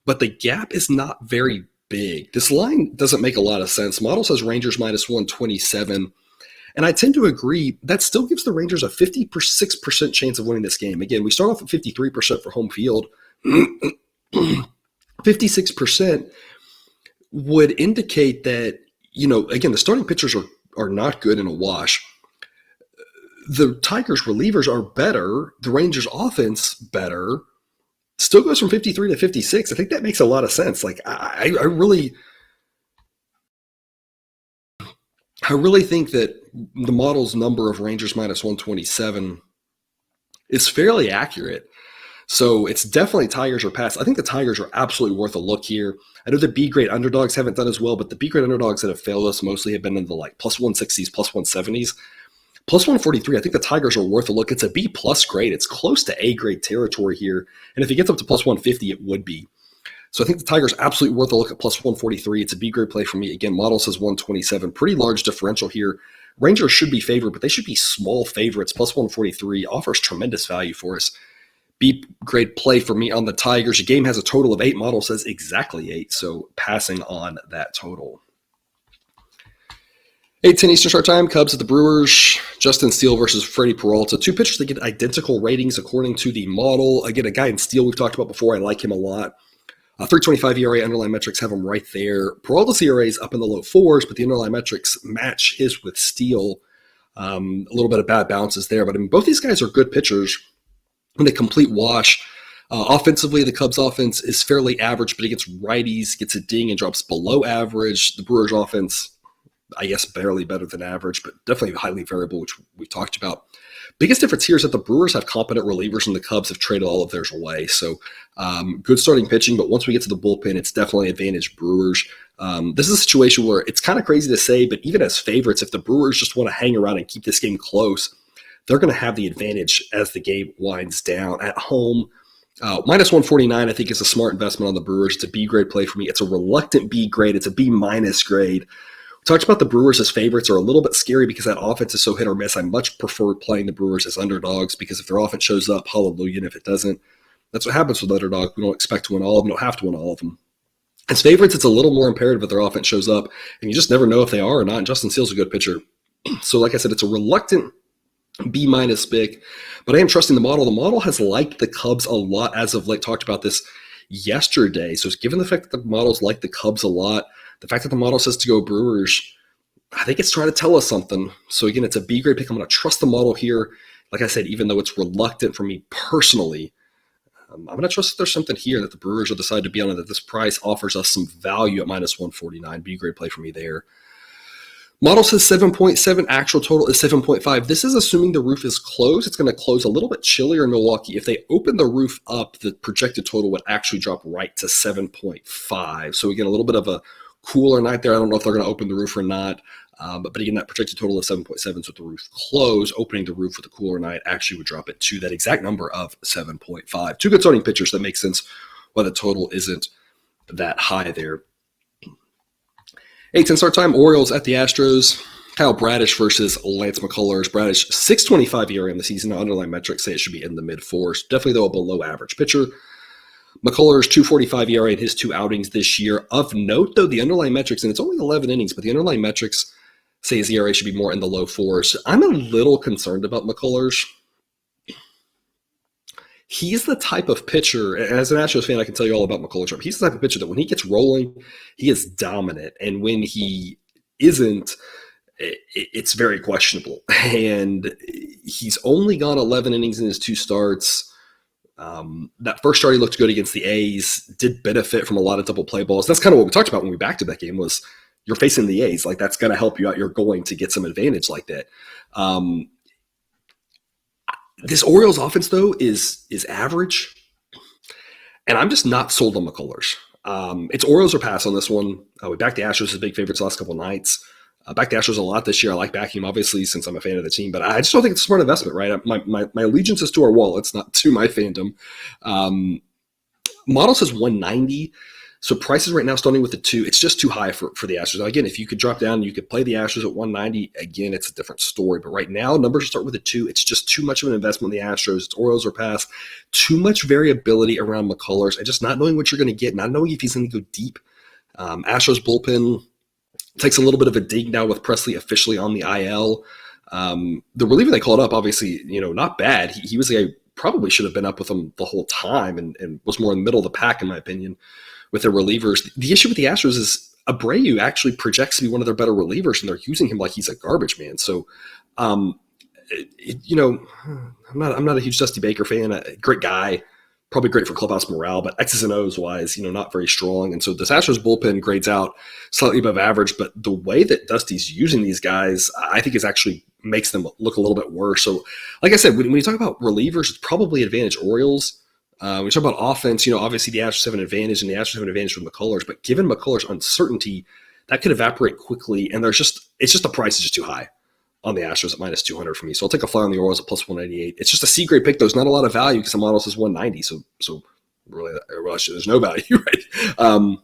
But the gap is not very big. This line doesn't make a lot of sense. Model says Rangers minus 127. And I tend to agree. That still gives the Rangers a 56% chance of winning this game. Again, we start off at 53% for home field. 56% would indicate that, again, the starting pitchers are not good in a wash. The Tigers relievers are better. The Rangers offense better. Still goes from 53 to 56. I think that makes a lot of sense. Like I really think that the model's number of Rangers minus 127 is fairly accurate. So it's definitely Tigers or pass. I think the Tigers are absolutely worth a look here. I know the B-grade underdogs haven't done as well, but the B-grade underdogs that have failed us mostly have been in the plus 160s, plus 170s. Plus 143, I think the Tigers are worth a look. It's a B-plus grade. It's close to A-grade territory here. And if it gets up to plus 150, it would be. So I think the Tigers absolutely worth a look at plus 143. It's a B-grade play for me. Again, model says 127. Pretty large differential here. Rangers should be favored, but they should be small favorites. Plus 143 offers tremendous value for us. B-grade play for me on the Tigers. The game has a total of 8. Model says exactly 8, so passing on that total. 8:10 Eastern start time. Cubs at the Brewers. Justin Steele versus Freddie Peralta. 2 pitchers that get identical ratings according to the model. Again, a guy in Steele we've talked about before. I like him a lot. 3.25 ERA underlying metrics have him right there. Peralta's ERA is up in the low 4s, but the underlying metrics match his with Steele. A little bit of bad bounces there, but I mean, both these guys are good pitchers. In a complete wash. Offensively, the Cubs offense is fairly average, but against righties, gets a ding and drops below average. The Brewers offense, I guess, barely better than average, but definitely highly variable, which we've talked about. Biggest difference here is that the Brewers have competent relievers and the Cubs have traded all of theirs away. So good starting pitching, but once we get to the bullpen, it's definitely advantage Brewers. This is a situation where it's kind of crazy to say, but even as favorites, if the Brewers just want to hang around and keep this game close, they're going to have the advantage as the game winds down at home. Minus 149, I think, is a smart investment on the Brewers. It's a B-grade play for me. It's a reluctant B-grade. It's a B-minus grade. We talked about the Brewers as favorites are a little bit scary because that offense is so hit or miss. I much prefer playing the Brewers as underdogs because if their offense shows up, hallelujah. And if it doesn't, that's what happens with underdogs. We don't expect to win all of them. We don't have to win all of them. As favorites, it's a little more imperative that their offense shows up, and you just never know if they are or not. And Justin Steele's a good pitcher. So like I said, it's a reluctant B-minus pick, but I am trusting the model. The model has liked the Cubs a lot as of late. Talked about this yesterday. So given the fact that the models like the Cubs a lot, the fact that the model says to go Brewers, I think it's trying to tell us something. So again, it's a B-grade pick. I'm going to trust the model here. Like I said, even though it's reluctant for me personally, I'm going to trust that there's something here that the Brewers will decide to be on it, that this price offers us some value at minus 149. B-grade play for me there. Model says 7.7. Actual total is 7.5. This is assuming the roof is closed. It's going to close a little bit chillier in Milwaukee. If they open the roof up, the projected total would actually drop right to 7.5. So again, a little bit of a cooler night there. I don't know if they're going to open the roof or not. But again, that projected total is 7.7. So with the roof closed, opening the roof with a cooler night actually would drop it to that exact number of 7.5. Two good starting pitchers. That makes sense why the total isn't that high there. 8:10 start time. Orioles at the Astros. Kyle Bradish versus Lance McCullers. Bradish 6.25 ERA in the season. Now, underlying metrics say it should be in the mid-fours. Definitely, though, a below-average pitcher. McCullers 2.45 ERA in his 2 outings this year. Of note, though, the underlying metrics, and it's only 11 innings, but the underlying metrics say his ERA should be more in the low 4s. I'm a little concerned about McCullers. He's the type of pitcher, and as an Astros fan, I can tell you all about McCullers. He's the type of pitcher that when he gets rolling, he is dominant. And when he isn't, it's very questionable. And he's only gone 11 innings in his 2 starts. That first start, he looked good against the A's, did benefit from a lot of double play balls. That's kind of what we talked about when we backed to that game was you're facing the A's. Like, that's going to help you out. You're going to get some advantage like that. This Orioles offense, though, is average, and I'm just not sold on McCullers. It's Orioles or pass on this one. We backed the Astros as big favorites the last couple of nights. Backed the Astros a lot this year. I like backing them, obviously, since I'm a fan of the team, but I just don't think it's a smart investment, right? My allegiance is to our wallets, not to my fandom. Model says 190. So prices right now starting with the 2, it's just too high for the Astros. Now, again, if you could drop down, you could play the Astros at 190. Again, it's a different story. But right now, numbers start with a 2. It's just too much of an investment in the Astros. It's Orioles or pass. Too much variability around McCullers and just not knowing what you're going to get, not knowing if he's going to go deep. Astros bullpen takes a little bit of a dig now with Presley officially on the IL. The reliever they called up, obviously, not bad. He was a guy probably should have been up with them the whole time and was more in the middle of the pack, in my opinion, with their relievers. The issue with the Astros is Abreu actually projects to be one of their better relievers, and they're using him like he's a garbage man. So, I'm not a huge Dusty Baker fan. A great guy, probably great for clubhouse morale, but X's and O's wise, not very strong. And so this Astros bullpen grades out slightly above average, but the way that Dusty's using these guys, I think is actually makes them look a little bit worse. So, like I said, when you talk about relievers, it's probably advantage Orioles. When we talk about offense, obviously the Astros have an advantage, and the Astros have an advantage with McCullers. But given McCullers' uncertainty, that could evaporate quickly, and it's just the price is just too high on the Astros at minus 200 for me. So I'll take a flyer on the Orioles at plus 188. It's just a C-grade pick. There's not a lot of value because the model says 190, so really there's no value, right?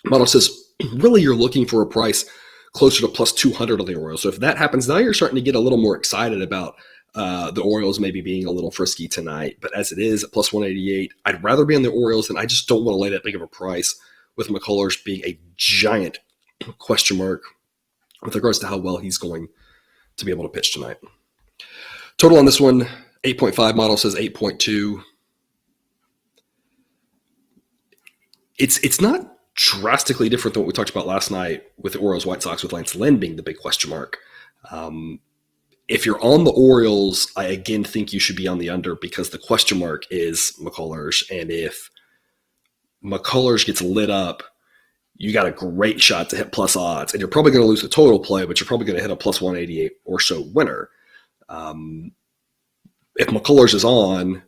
Model says really you're looking for a price closer to plus 200 on the Orioles. So if that happens, now you're starting to get a little more excited about the Orioles maybe being a little frisky tonight. But as it is at plus 188, I'd rather be on the Orioles, and I just don't want to lay that big of a price with McCullers being a giant question mark with regards to how well he's going to be able to pitch tonight. Total on this one, 8.5. Model says 8.2. It's not drastically different than what we talked about last night with the Orioles White Sox, with Lance Lynn being the big question mark. If you're on the Orioles, I again think you should be on the under because the question mark is McCullers. And if McCullers gets lit up, you got a great shot to hit plus odds. And you're probably going to lose the total play, but you're probably going to hit a plus 188 or so winner. If McCullers is on,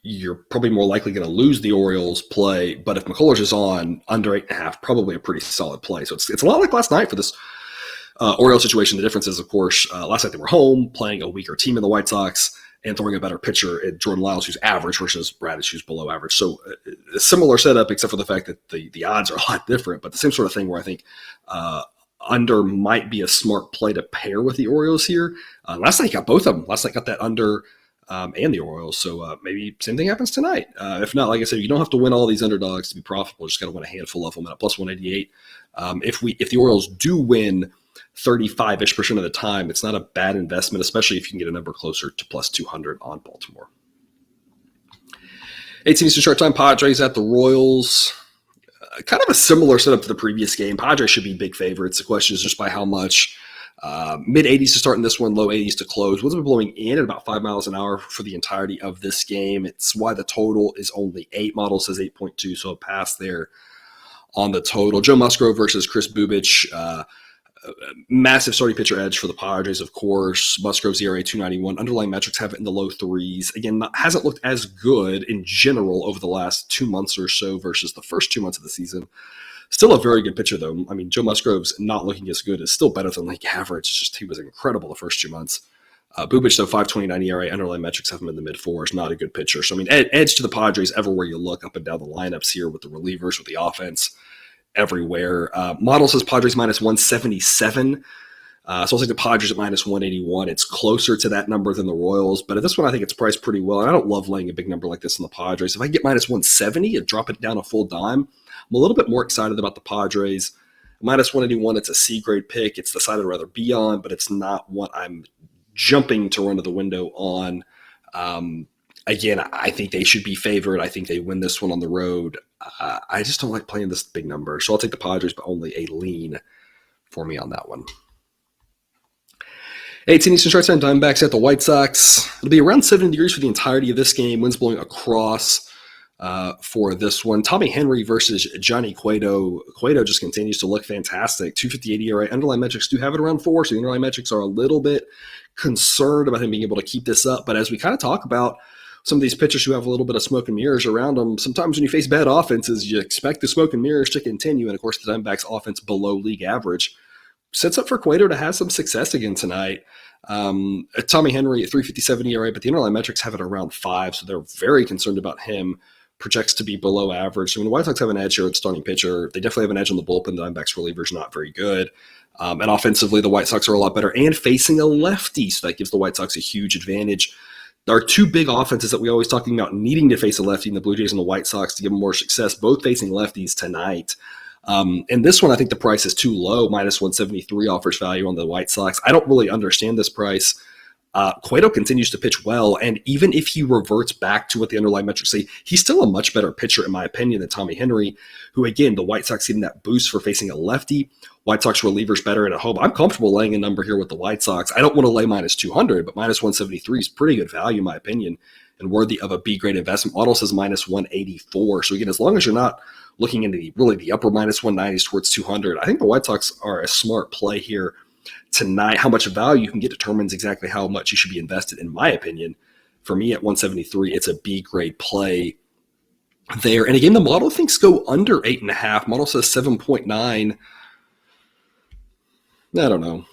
you're probably more likely going to lose the Orioles play. But if McCullers is on, under 8.5, probably a pretty solid play. So it's a lot like last night for this Orioles situation. The difference is, of course, last night they were home playing a weaker team in the White Sox and throwing a better pitcher at Jordan Lyles, who's average, versus Bradish, who's below average. So a similar setup, except for the fact that the odds are a lot different, but the same sort of thing where I think under might be a smart play to pair with the Orioles here. Last night got both of them. Last night got that under and the Orioles. So maybe same thing happens tonight. If not, like I said, you don't have to win all these underdogs to be profitable. Just got to win a handful of them at plus 188. If the Orioles do win 35-ish% of the time, it's not a bad investment, especially if you can get a number closer to plus 200 on Baltimore. 18 Eastern start time, Padres at the Royals. Kind of a similar setup to the previous game. Padres should be big favorites. The question is just by how much. Mid-80s to start in this one, low 80s to close. Winds have been blowing in at about 5 miles an hour for the entirety of this game. It's why the total is only 8. Model says 8.2, so a pass there on the total. Joe Musgrove versus Chris Bubich. Massive starting pitcher edge for the Padres, of course. Musgrove's ERA 291. Underlying metrics have it in the low threes. Again, hasn't looked as good in general over the last 2 months or so versus the first 2 months of the season. Still a very good pitcher, though. I mean, Joe Musgrove's not looking as good. Is still better than league average. It's just he was incredible the first 2 months. Bubic, though, 529 ERA. Underlying metrics have him in the mid-fours. Not a good pitcher. So, I mean, edge to the Padres everywhere you look up and down the lineups here with the relievers, with the offense. Everywhere. Model says Padres minus 177. So I'll take the Padres at minus 181. It's closer to that number than the Royals, but at this one, I think it's priced pretty well. And I don't love laying a big number like this in the Padres. If I get minus 170 and drop it down a full dime, I'm a little bit more excited about the Padres. Minus 181, it's a C-grade pick. It's the side I'd rather be on, but it's not what I'm jumping to run to the window on. Again, I think they should be favored. I think they win this one on the road. I just don't like playing this big number. So I'll take the Padres, but only a lean for me on that one. 18 Eastern start time, Diamondbacks at the White Sox. It'll be around 70 degrees for the entirety of this game. Winds blowing across for this one. Tommy Henry versus Johnny Cueto. Cueto just continues to look fantastic. 258 ERA. Underlying metrics do have it around 4, so the underlying metrics are a little bit concerned about him being able to keep this up. But as we kind of talk about some of these pitchers who have a little bit of smoke and mirrors around them, sometimes when you face bad offenses, you expect the smoke and mirrors to continue. And, of course, the Diamondbacks offense below league average sets up for Cueto to have some success again tonight. Tommy Henry at 357 ERA, but the underlying metrics have it around 5, so they're very concerned about him. Projects to be below average. So when the White Sox have an edge here at starting pitcher, they definitely have an edge on the bullpen. The Diamondbacks reliever's not very good. And offensively, the White Sox are a lot better and facing a lefty, so that gives the White Sox a huge advantage. There are two big offenses that we always talking about needing to face a lefty in the Blue Jays and the White Sox to give them more success, both facing lefties tonight. And this one, I think the price is too low. Minus 173 offers value on the White Sox. I don't really understand this price. Cueto continues to pitch well, and even if he reverts back to what the underlying metrics say, he's still a much better pitcher, in my opinion, than Tommy Henry, who, again, the White Sox getting that boost for facing a lefty. White Sox relievers better at home. I'm comfortable laying a number here with the White Sox. I don't want to lay minus 200, but minus 173 is pretty good value, in my opinion, and worthy of a B-grade investment. Model says minus 184. So, again, as long as you're not looking into the upper minus 190s towards 200, I think the White Sox are a smart play here tonight. How much value you can get determines exactly how much you should be invested, in my opinion. For me, at 173, it's a B-grade play there. And again, the model thinks go under 8.5. Model says 7.9. I don't know.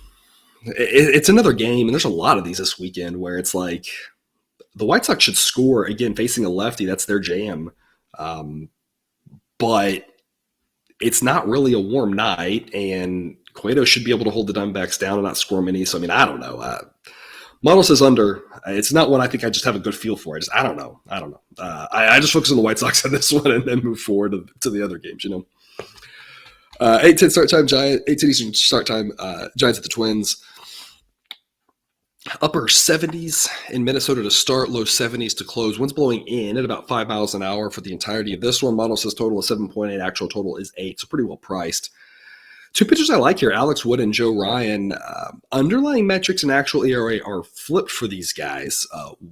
It's another game, and there's a lot of these this weekend where it's like the White Sox should score, again, facing a lefty. That's their jam. But it's not really a warm night, and Cueto should be able to hold the Diamondbacks down and not score many. So, I mean, I don't know. Model says under. It's not one I think I just have a good feel for. I don't know. I just focus on the White Sox on this one and then move forward to the other games, 8-10 start time, 8-10 Eastern start time, Giants at the Twins. Upper 70s in Minnesota to start, low 70s to close. Winds blowing in at about 5 miles an hour for the entirety of this one. Model says total is 7.8. Actual total is 8, so pretty well priced. Two pitchers I like here, Alex Wood and Joe Ryan. Underlying metrics and actual ERA are flipped for these guys.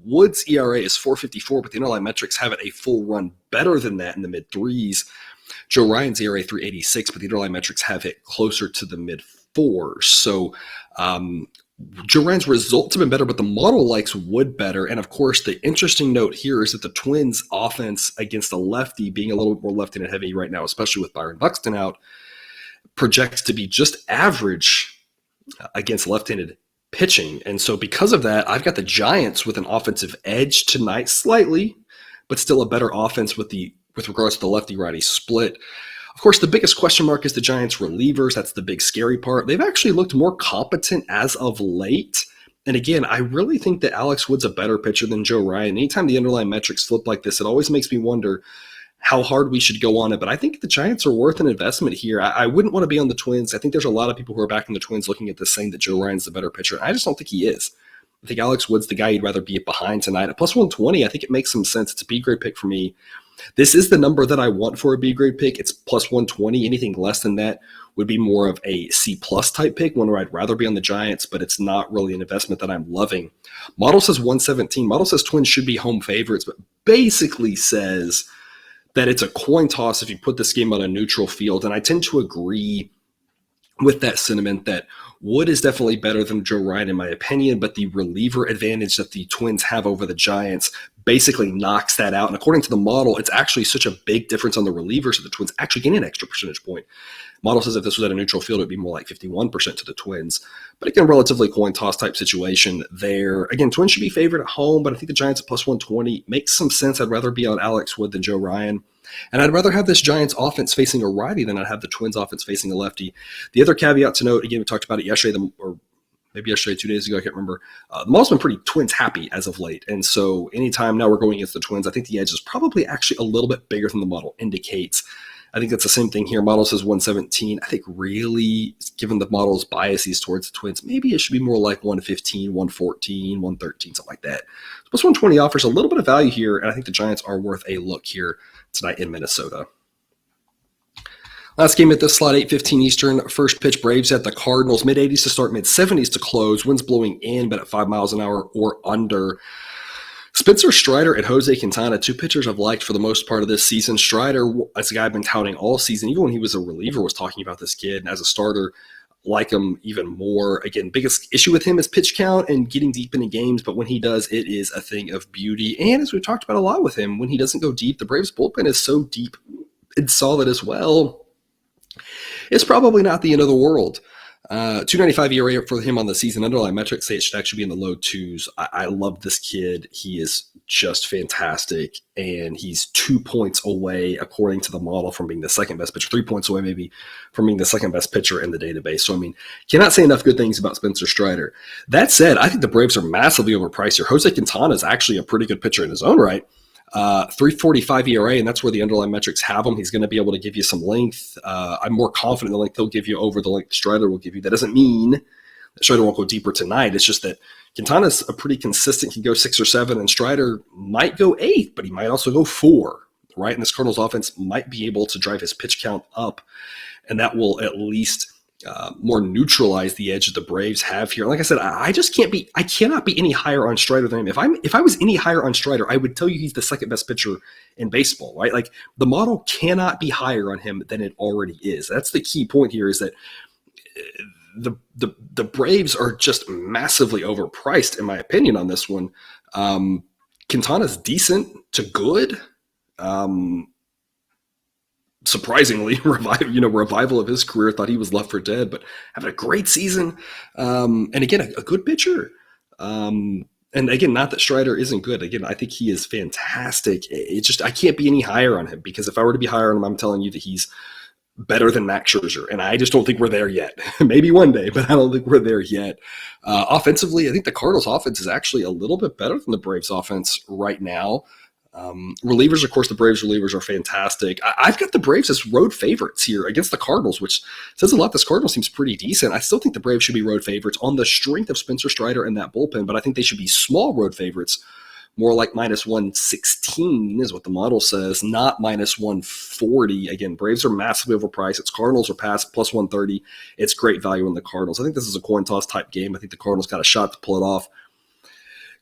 Wood's ERA is 4.54, but the underlying metrics have it a full run better than that in the mid-3s. Joe Ryan's ERA 3.86, but the underlying metrics have it closer to the mid-4s. So Joe Ryan's results have been better, but the model likes Wood better. And, of course, the interesting note here is that the Twins' offense against a lefty, being a little bit more left-handed heavy right now, especially with Byron Buxton out, projects to be just average against left-handed pitching. And so because of that, I've got the Giants with an offensive edge tonight, slightly, but still a better offense with regards to the lefty-righty split. Of course, the biggest question mark is the Giants' relievers. That's the big scary part. They've actually looked more competent as of late. And again, I really think that Alex Wood's a better pitcher than Joe Ryan. Anytime the underlying metrics flip like this, it always makes me wonder how hard we should go on it. But I think the Giants are worth an investment here. I wouldn't want to be on the Twins. I think there's a lot of people who are backing the Twins looking at this saying that Joe Ryan's the better pitcher. I just don't think he is. I think Alex Wood's the guy you'd rather be behind tonight. At plus 120, I think it makes some sense. It's a B-grade pick for me. This is the number that I want for a B-grade pick. It's plus 120. Anything less than that would be more of a C-plus type pick, one where I'd rather be on the Giants, but it's not really an investment that I'm loving. Model says 117. Model says Twins should be home favorites, but basically says that it's a coin toss if you put this game on a neutral field. And I tend to agree with that sentiment that Wood is definitely better than Joe Ryan, in my opinion, but the reliever advantage that the Twins have over the Giants basically knocks that out. And according to the model, it's actually such a big difference on the relievers that the Twins actually gain an extra percentage point. Model says if this was at a neutral field, it would be more like 51% to the Twins. But again, relatively coin toss type situation there. Again, Twins should be favored at home, but I think the Giants at plus 120 makes some sense. I'd rather be on Alex Wood than Joe Ryan. And I'd rather have this Giants offense facing a righty than I'd have the Twins offense facing a lefty. The other caveat to note, again, we talked about it yesterday, or maybe yesterday, 2 days ago, I can't remember. The model's been pretty Twins happy as of late. And so anytime now we're going against the Twins, I think the edge is probably actually a little bit bigger than the model indicates. I think that's the same thing here. Model says 117. I think really, given the model's biases towards the Twins, maybe it should be more like 115, 114, 113, something like that. So plus 120 offers a little bit of value here, and I think the Giants are worth a look here tonight in Minnesota. Last game at this slot, 8:15 Eastern. First pitch, Braves at the Cardinals. Mid-80s to start, mid-70s to close. Winds blowing in, but at 5 miles an hour or under. Spencer Strider and Jose Quintana, two pitchers I've liked for the most part of this season. Strider, as a guy I've been touting all season, even when he was a reliever, was talking about this kid. And as a starter, like him even more. Again, biggest issue with him is pitch count and getting deep into games, but when he does, it is a thing of beauty. And as we've talked about a lot with him, when he doesn't go deep, the Braves bullpen is so deep and solid as well. It's probably not the end of the world. 2.95 ERA for him on the season. Underlying metrics say it should actually be in the low twos. I love this kid. He is just fantastic, and he's 2 points away, according to the model, from being the second best pitcher. 3 points away, maybe, from being the second best pitcher in the database. So, I mean, cannot say enough good things about Spencer Strider. That said, I think the Braves are massively overpriced here. Jose Quintana is actually a pretty good pitcher in his own right. 3.45 ERA, and that's where the underlying metrics have him. He's going to be able to give you some length. I'm more confident the length he'll give you over the length Strider will give you. That doesn't mean that Strider won't go deeper tonight. It's just that Quintana's a pretty consistent. He can go 6 or 7, and Strider might go 8, but he might also go 4, right? And this Cardinals offense might be able to drive his pitch count up, and that will at least more neutralize the edge that the Braves have here. Like I said, I cannot be any higher on Strider than him. If I was any higher on Strider, I would tell you he's the second best pitcher in baseball, right? Like, the model cannot be higher on him than it already is. That's the key point here, is that the Braves are just massively overpriced, in my opinion, on this one. Quintana's decent to good. Surprisingly, revival of his career. Thought he was left for dead, but having a great season. And again, a good pitcher. And again, not that Strider isn't good. Again, I think he is fantastic. It's just, I can't be any higher on him, because if I were to be higher on him, I'm telling you that he's better than Max Scherzer. And I just don't think we're there yet. Maybe one day, but I don't think we're there yet. Offensively, I think the Cardinals offense is actually a little bit better than the Braves offense right now. Relievers, of course, the Braves relievers are fantastic. I've got the Braves as road favorites here against the Cardinals, which says a lot. This Cardinals seems pretty decent. I still think the Braves should be road favorites on the strength of Spencer Strider and that bullpen, but I think they should be small road favorites, more like minus 116 is what the model says, not minus 140. Again, Braves are massively overpriced. It's Cardinals are past plus 130. It's great value in the Cardinals. I think this is a coin toss type game. I think the Cardinals got a shot to pull it off.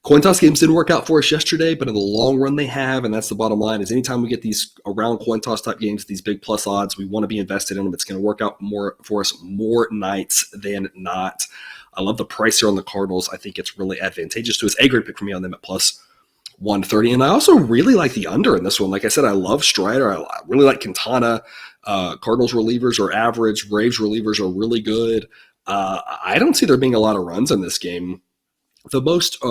Coin toss games didn't work out for us yesterday, but in the long run they have, and that's the bottom line, is anytime we get these around coin toss type games, these big plus odds, we want to be invested in them. It's going to work out more for us more nights than not. I love the price here on the Cardinals. I think it's really advantageous to us. A-grade pick for me on them at plus 130. And I also really like the under in this one. Like I said, I love Strider. I really like Quintana. Cardinals relievers are average. Braves relievers are really good. I don't see there being a lot of runs in this game. The most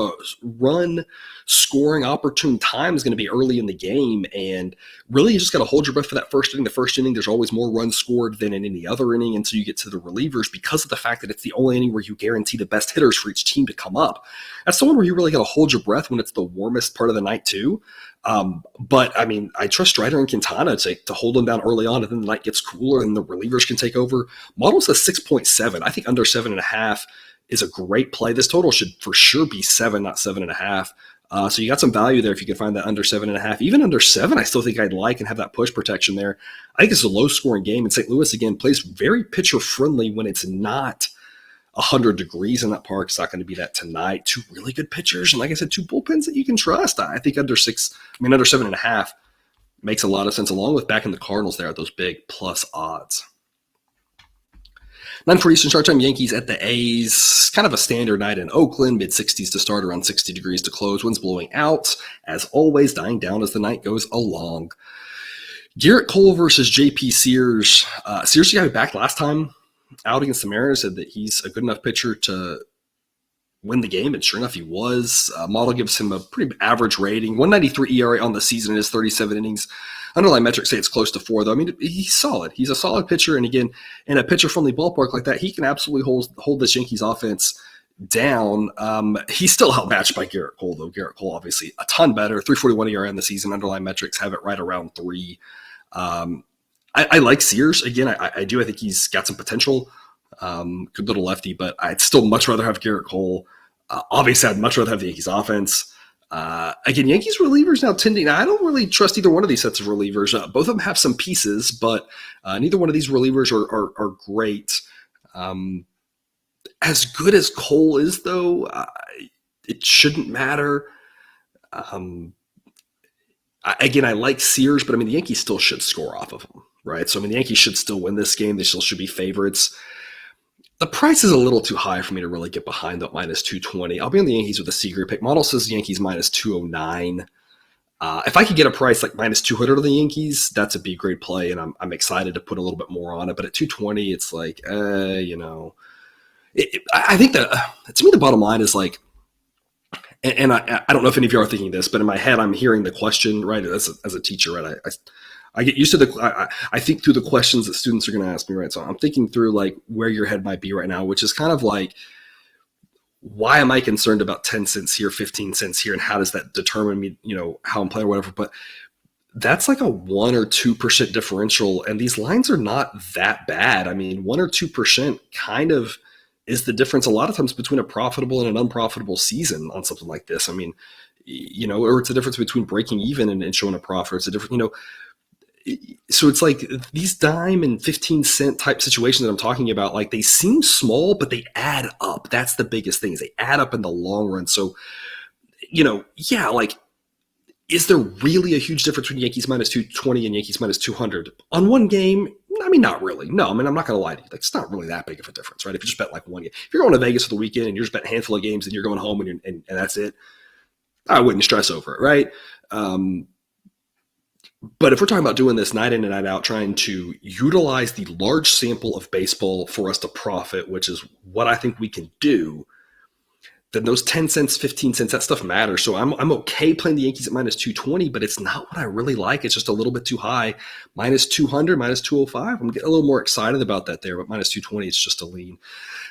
run scoring opportune time is going to be early in the game, and really you just got to hold your breath for that first inning. The first inning, there's always more runs scored than in any other inning until you get to the relievers, because of the fact that it's the only inning where you guarantee the best hitters for each team to come up. That's the one where you really got to hold your breath when it's the warmest part of the night too. But I mean, I trust Strider and Quintana to hold them down early on, and then the night gets cooler and the relievers can take over. Model says 6.7. I think under 7.5 is a great play. This total should for sure be 7, not 7.5. So you got some value there if you can find that under 7.5. Even under 7, I still think I'd like and have that push protection there. I think it's a low-scoring game, and St. Louis, again, plays very pitcher-friendly when it's not 100 degrees in that park. It's not going to be that tonight. Two really good pitchers, and like I said, two bullpens that you can trust. I think under 7.5 makes a lot of sense, along with backing the Cardinals there at those big plus odds. 9:40 Eastern start time, Yankees at the A's. Kind of a standard night in Oakland, mid-60s to start, around 60 degrees to close. Winds blowing out, as always, dying down as the night goes along. Garrett Cole versus J.P. Sears. Sears got back last time out against the Mariners, said that he's a good enough pitcher to win the game, and sure enough, he was. Model gives him a pretty average rating, 193 ERA on the season in his 37 innings. Underlying metrics say it's close to 4, though. I mean, he's solid. He's a solid pitcher, and again, in a pitcher-friendly ballpark like that, he can absolutely hold this Yankees offense down. He's still outmatched by Garrett Cole, though. Garrett Cole, obviously, a ton better. 3.41 ERA in the season. Underlying metrics have it right around 3. I like Sears. Again, I do. I think he's got some potential. Good little lefty, but I'd still much rather have Garrett Cole. Obviously, I'd much rather have the Yankees offense. Again, Yankees relievers now tending. I don't really trust either one of these sets of relievers. Both of them have some pieces, but neither one of these relievers are great. As good as Cole is, though, it shouldn't matter. Again, I like Sears, but I mean, the Yankees still should score off of him, right? So, I mean, the Yankees should still win this game. They still should be favorites. The price is a little too high for me to really get behind that minus 220. I'll be on the Yankees with a secret pick. Model says Yankees minus 209. If I could get a price like minus 200 on the Yankees, that's a B grade play, and I'm excited to put a little bit more on it. But at 220, it's like, I think that to me the bottom line is like, and I don't know if any of you are thinking this, but in my head I'm hearing the question, right? As a teacher, right? I get used to I think through the questions that students are going to ask me, right? So I'm thinking through like where your head might be right now, which is kind of like, why am I concerned about 10 cents here, 15 cents here, and how does that determine me, how I'm playing or whatever? But that's like a 1 or 2% differential, and these lines are not that bad. I mean, 1 or 2% kind of is the difference a lot of times between a profitable and an unprofitable season on something like this. I mean, or it's a difference between breaking even and showing a profit. It's a different, so it's like these dime and 15 cent type situations that I'm talking about, like they seem small, but they add up. That's the biggest thing, is they add up in the long run. So, like, is there really a huge difference between Yankees minus 220 and Yankees minus 200 on one game? I mean, not really. No, I mean, I'm not going to lie to you. Like, it's not really that big of a difference, right? If you just bet like one game, if you're going to Vegas for the weekend and you're just betting a handful of games and you're going home and that's it, I wouldn't stress over it, right? But if we're talking about doing this night in and night out, trying to utilize the large sample of baseball for us to profit, which is what I think we can do, then those 10 cents, 15 cents, that stuff matters. So I'm okay playing the Yankees at minus 220, but it's not what I really like. It's just a little bit too high. Minus 200, minus 205. I'm getting a little more excited about that there, but minus 220, it's just a lean.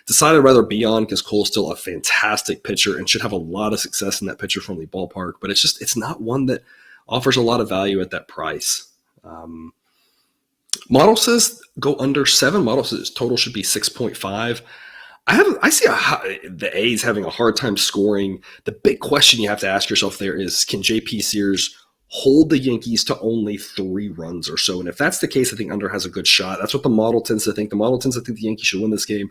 Decided I'd rather be on because Cole's still a fantastic pitcher and should have a lot of success in that pitcher-friendly ballpark, but it's not one that offers a lot of value at that price. Model says go under 7. Model says total should be 6.5. I see the A's having a hard time scoring. The big question you have to ask yourself there is, can J.P. Sears hold the Yankees to only 3 runs or so? And if that's the case, I think under has a good shot. That's what the model tends to think. The model tends to think the Yankees should win this game,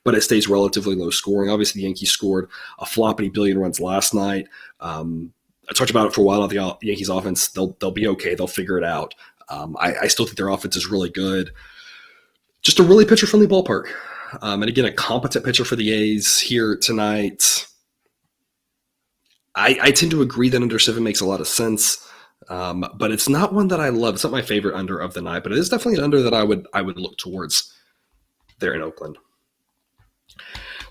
but it stays relatively low scoring. Obviously, the Yankees scored a floppity billion runs last night. I talked about it for a while. The Yankees offense, they'll be okay. They'll figure it out. I still think their offense is really good. Just a really pitcher-friendly ballpark. And again, a competent pitcher for the A's here tonight. I tend to agree that under 7 makes a lot of sense, but it's not one that I love. It's not my favorite under of the night, but it is definitely an under that I would look towards there in Oakland.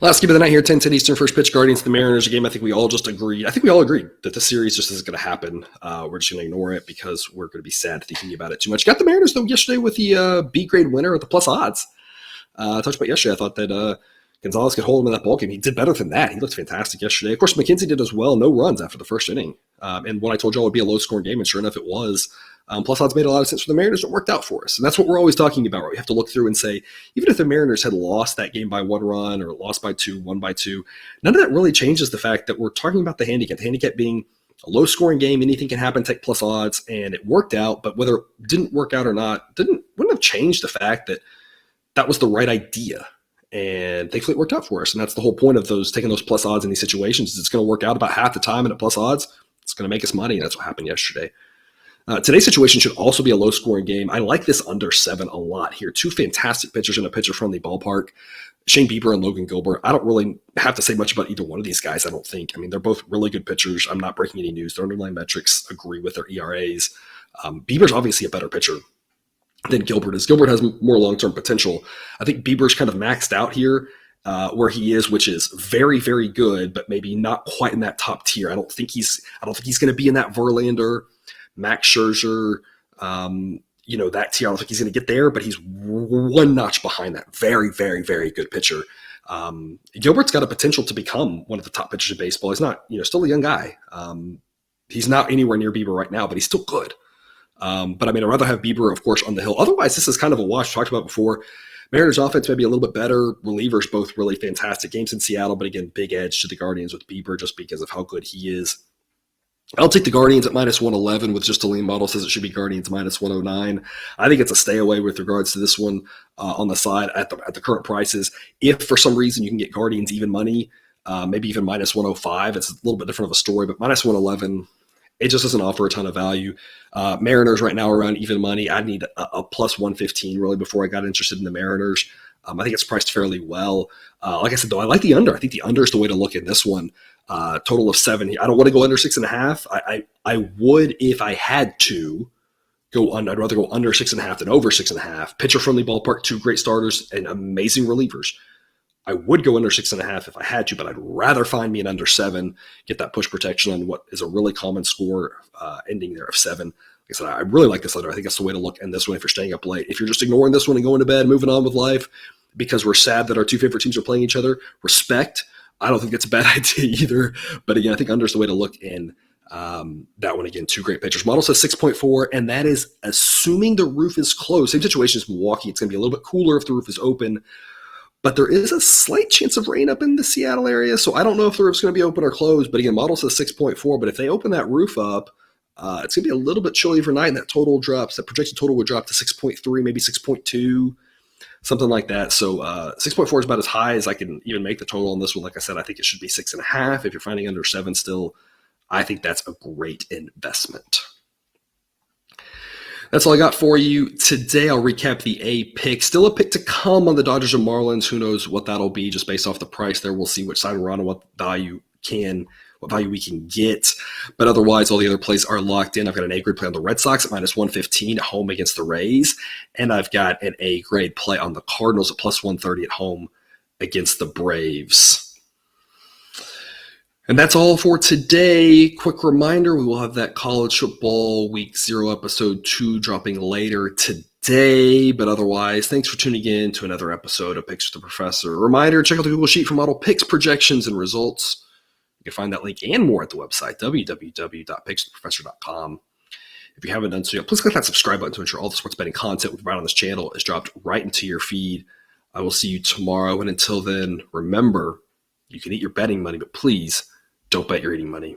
Last game of the night here, 10-10 Eastern, first pitch, Guardians, the Mariners, a game I think we all agreed that the series just isn't going to happen. We're just going to ignore it because we're going to be sad thinking about it too much. Got the Mariners, though, yesterday with the B-grade winner at the plus odds. I talked about yesterday. I thought that Gonzalez could hold him in that ballgame. He did better than that. He looked fantastic yesterday. Of course, McKenzie did as well. No runs after the first inning. And what I told y'all would be a low-scoring game, and sure enough, it was. Plus odds made a lot of sense for the Mariners. It worked out for us. And that's what we're always talking about, right? We have to look through and say, even if the Mariners had lost that game by 1 run or lost by 2, won by 2, none of that really changes the fact that we're talking about the handicap. The handicap being a low-scoring game, anything can happen, take plus odds, and it worked out. But whether it didn't work out or not, wouldn't have changed the fact that that was the right idea. And thankfully it worked out for us. And that's the whole point of taking those plus odds in these situations, is it's going to work out about half the time, and at plus odds, it's going to make us money. And that's what happened yesterday. Today's situation should also be a low-scoring game. I like this under 7 a lot here. Two fantastic pitchers in a pitcher-friendly ballpark. Shane Bieber and Logan Gilbert. I don't really have to say much about either one of these guys, I don't think. I mean, they're both really good pitchers. I'm not breaking any news. Their underlying metrics agree with their ERAs. Bieber's obviously a better pitcher than Gilbert is. Gilbert has more long-term potential. I think Bieber's kind of maxed out here where he is, which is very, very good, but maybe not quite in that top tier. I don't think he's going to be in that Verlander, Max Scherzer, that tier. I don't think he's going to get there, but he's one notch behind that. Very, very, very good pitcher. Gilbert's got a potential to become one of the top pitchers in baseball. He's not, still a young guy. He's not anywhere near Bieber right now, but he's still good. But I mean, I'd rather have Bieber, of course, on the hill. Otherwise, this is kind of a wash. Talked about before. Mariners offense may be a little bit better. Relievers both really fantastic games in Seattle, but again, big edge to the Guardians with Bieber just because of how good he is. I'll take the Guardians at minus 111 with just a lean model says it should be Guardians minus 109. I think it's a stay away with regards to this one on the side at the current prices. If for some reason you can get Guardians even money, maybe even minus 105, it's a little bit different of a story, but minus 111, it just doesn't offer a ton of value. Mariners right now around even money. I'd need a plus 115 really before I got interested in the Mariners. I think it's priced fairly well. Like I said, though, I like the under. I think the under is the way to look in this one. Total of 7. I don't want to go under 6.5. I would if I had to go under. I'd rather go under 6.5 than over 6.5. Pitcher friendly ballpark, 2 great starters and amazing relievers. I would go under 6.5 if I had to, but I'd rather find me an under 7, get that push protection on what is a really common score ending there of 7. Like I said, I really like this under. I think that's the way to look in this one if you're staying up late. If you're just ignoring this one and going to bed, moving on with life because we're sad that our 2 favorite teams are playing each other, respect. I don't think it's a bad idea either. But again, I think under is the way to look in that one. Again, 2 great pitchers. Model says 6.4, and that is assuming the roof is closed. Same situation as Milwaukee. It's going to be a little bit cooler if the roof is open. But there is a slight chance of rain up in the Seattle area, so I don't know if the roof's going to be open or closed. But again, model says 6.4. But if they open that roof up, it's going to be a little bit chilly overnight, and that total drops. That projected total would drop to 6.3, maybe 6.2. Something like that. So 6.4 is about as high as I can even make the total on this one. Like I said, I think it should be 6.5. If you're finding under 7 still, I think that's a great investment. That's all I got for you today. I'll recap the A pick. Still a pick to come on the Dodgers and Marlins. Who knows what that'll be just based off the price there. We'll see which side we're on and what value we can get. But otherwise, all the other plays are locked in. I've got an A grade play on the Red Sox at minus 115 at home against the Rays. And I've got an A grade play on the Cardinals at plus 130 at home against the Braves. And that's all for today. Quick reminder, we will have that college football week 0 episode 2 dropping later today. But otherwise, thanks for tuning in to another episode of Picks with the Professor. Reminder, check out the Google Sheet for model picks, projections, and results. You can find that link and more at the website, www.pickswiththeprofessor.com. If you haven't done so yet, please click that subscribe button to ensure all the sports betting content we provide on this channel is dropped right into your feed. I will see you tomorrow. And until then, remember, you can eat your betting money, but please don't bet your eating money.